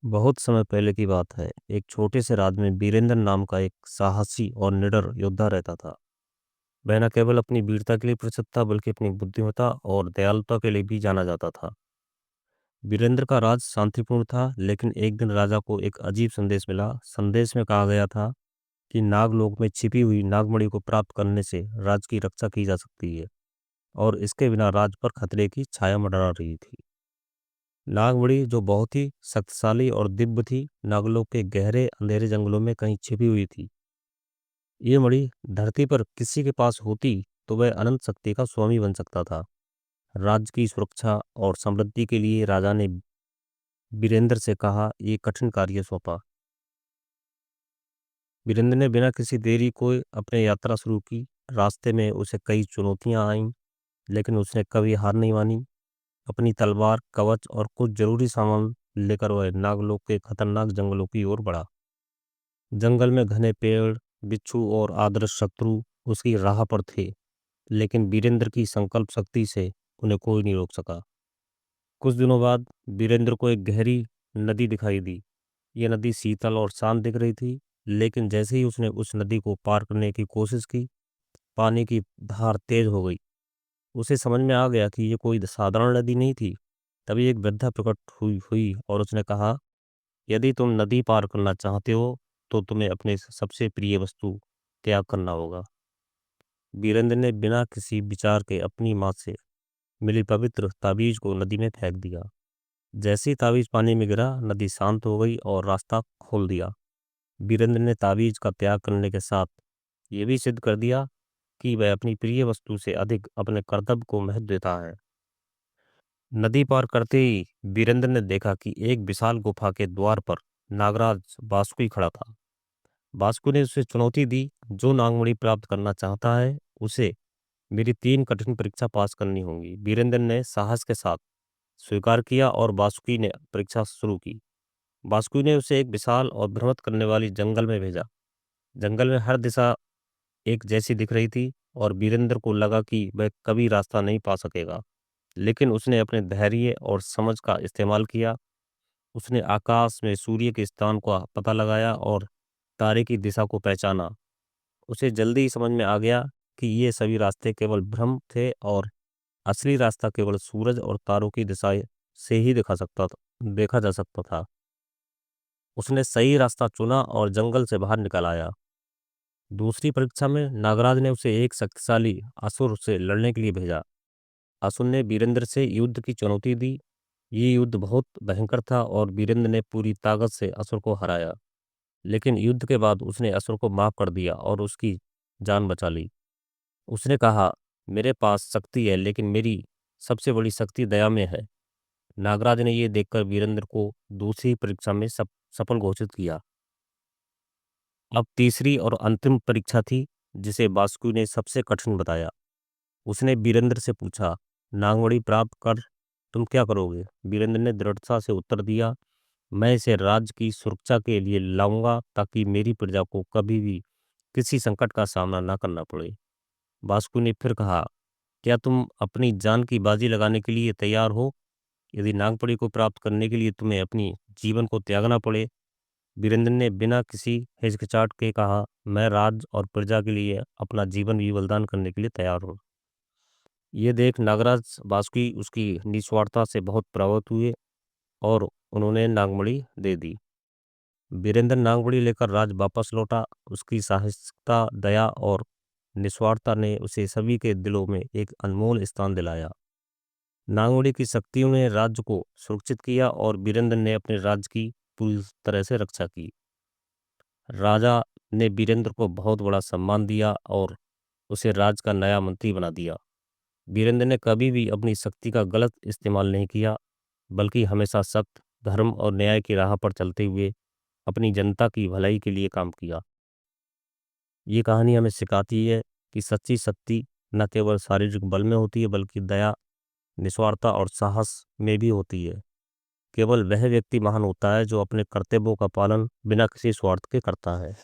बहुत समय पहले की बात है। एक छोटे से राज्य में वीरेंद्र नाम का एक साहसी और निडर योद्धा रहता था। वह न केवल अपनी वीरता के लिए प्रसिद्ध था बल्कि अपनी बुद्धिमत्ता और दयालुता के लिए भी जाना जाता था। वीरेंद्र का राज शांतिपूर्ण था, लेकिन एक दिन राजा को एक अजीब संदेश मिला। संदेश में कहा गया था कि नागलोक में छिपी हुई नागमणि को प्राप्त करने से राज्य की रक्षा की जा सकती है और इसके बिना राज्य पर खतरे की छाया मंडरा रही थी। नागमणि, जो बहुत ही शक्तिशाली और दिव्य थी, नागलोक के गहरे अंधेरे जंगलों में कहीं छिपी हुई थी। ये मणि धरती पर किसी के पास होती तो वह अनंत शक्ति का स्वामी बन सकता था। राज्य की सुरक्षा और समृद्धि के लिए राजा ने वीरेंद्र से कहा, ये कठिन कार्य सौंपा। वीरेंद्र ने बिना किसी देरी को अपनी यात्रा शुरू की। रास्ते में उसे कई चुनौतियां आईं, लेकिन उसने कभी हार नहीं मानी। अपनी तलवार, कवच और कुछ जरूरी सामान लेकर वह नागलोक के खतरनाक जंगलों की ओर बढ़ा। जंगल में घने पेड़, बिच्छू और आदर्श शत्रु उसकी राह पर थे, लेकिन वीरेंद्र की संकल्प शक्ति से उन्हें कोई नहीं रोक सका। कुछ दिनों बाद वीरेंद्र को एक गहरी नदी दिखाई दी। यह नदी शीतल और शांत दिख रही थी, लेकिन जैसे ही उसने उस नदी को पार करने की कोशिश की, पानी की धार तेज हो गई। उसे समझ में आ गया कि ये कोई साधारण नदी नहीं थी। तभी एक वृद्धा प्रकट हुई हुई और उसने कहा, यदि तुम नदी पार करना चाहते हो तो तुम्हें अपने सबसे प्रिय वस्तु त्याग करना होगा। वीरेंद्र ने बिना किसी विचार के अपनी माँ से मिली पवित्र ताबीज को नदी में फेंक दिया। जैसे ही ताबीज पानी में गिरा, नदी शांत हो गई और रास्ता खोल दिया। वीरेंद्र ने ताबीज का त्याग करने के साथ ये भी सिद्ध कर दिया कि वह अपनी प्रिय वस्तु से अधिक अपने कर्तव्य को महत्व देता है। नदी पार करते ही वीरेंद्र ने देखा कि एक विशाल गुफा के द्वार पर नागराज बासुकी खड़ा था। बासुकी ने उसे चुनौती दी, जो नागमणि प्राप्त करना चाहता है उसे मेरी 3 कठिन परीक्षा पास करनी होगी। वीरेंद्र ने साहस के साथ स्वीकार किया और बासुकी ने परीक्षा शुरू की। बासुकी ने उसे एक विशाल और भ्रमित करने वाली जंगल में भेजा। जंगल में हर दिशा एक जैसी दिख रही थी और वीरेंद्र को लगा कि वह कभी रास्ता नहीं पा सकेगा। लेकिन उसने अपने धैर्य और समझ का इस्तेमाल किया। उसने आकाश में सूर्य के स्थान का पता लगाया और तारे की दिशा को पहचाना। उसे जल्दी ही समझ में आ गया कि ये सभी रास्ते केवल भ्रम थे और असली रास्ता केवल सूरज और तारों की दिशा से ही देखा जा सकता था। उसने सही रास्ता चुना और जंगल से बाहर निकल आया। दूसरी परीक्षा में नागराज ने उसे एक शक्तिशाली असुर से लड़ने के लिए भेजा। असुर ने वीरेंद्र से युद्ध की चुनौती दी। ये युद्ध बहुत भयंकर था और वीरेंद्र ने पूरी ताकत से असुर को हराया। लेकिन युद्ध के बाद उसने असुर को माफ कर दिया और उसकी जान बचा ली। उसने कहा, मेरे पास शक्ति है, लेकिन मेरी सबसे बड़ी शक्ति दया में है। नागराज ने यह देखकर वीरेंद्र को दूसरी परीक्षा में सफल घोषित किया। अब तीसरी और अंतिम परीक्षा थी, जिसे बासुकी ने सबसे कठिन बताया। उसने वीरेंद्र से पूछा, नागमणि प्राप्त कर तुम क्या करोगे? वीरेंद्र ने दृढ़ता से उत्तर दिया, मैं इसे राज्य की सुरक्षा के लिए लाऊंगा ताकि मेरी प्रजा को कभी भी किसी संकट का सामना ना करना पड़े। बासुकी ने फिर कहा, क्या तुम अपनी जान की बाजी लगाने के लिए तैयार हो? यदि नागमणि को प्राप्त करने के लिए तुम्हें अपनी जीवन को त्यागना पड़े? वीरेंद्र ने बिना किसी हिचकिचाहट के कहा, मैं राज्य और प्रजा के लिए अपना जीवन भी बलिदान करने के लिए तैयार हूँ। ये देख नागराज बासुकी उसकी निस्वार्थता से बहुत प्रभावित हुए और उन्होंने नागमणि दे दी। वीरेंद्र नागमणि लेकर राज वापस लौटा। उसकी साहसिकता, दया और निस्वार्थता ने उसे सभी के दिलों में एक अनमोल स्थान दिलाया। नागमणि की शक्तियों ने राज्य को सुरक्षित किया और वीरेंद्र ने अपने राज्य की पूरी तरह से रक्षा की। राजा ने वीरेंद्र को बहुत बड़ा सम्मान दिया और उसे राज्य का नया मंत्री बना दिया। वीरेंद्र ने कभी भी अपनी शक्ति का गलत इस्तेमाल नहीं किया, बल्कि हमेशा सत्य, धर्म और न्याय की राह पर चलते हुए अपनी जनता की भलाई के लिए काम किया। ये कहानी हमें सिखाती है कि सच्ची शक्ति न केवल शारीरिक बल में होती है, बल्कि दया, निस्वार्थता और साहस में भी होती है। केवल वह व्यक्ति महान होता है जो अपने कर्तव्यों का पालन बिना किसी स्वार्थ के करता है।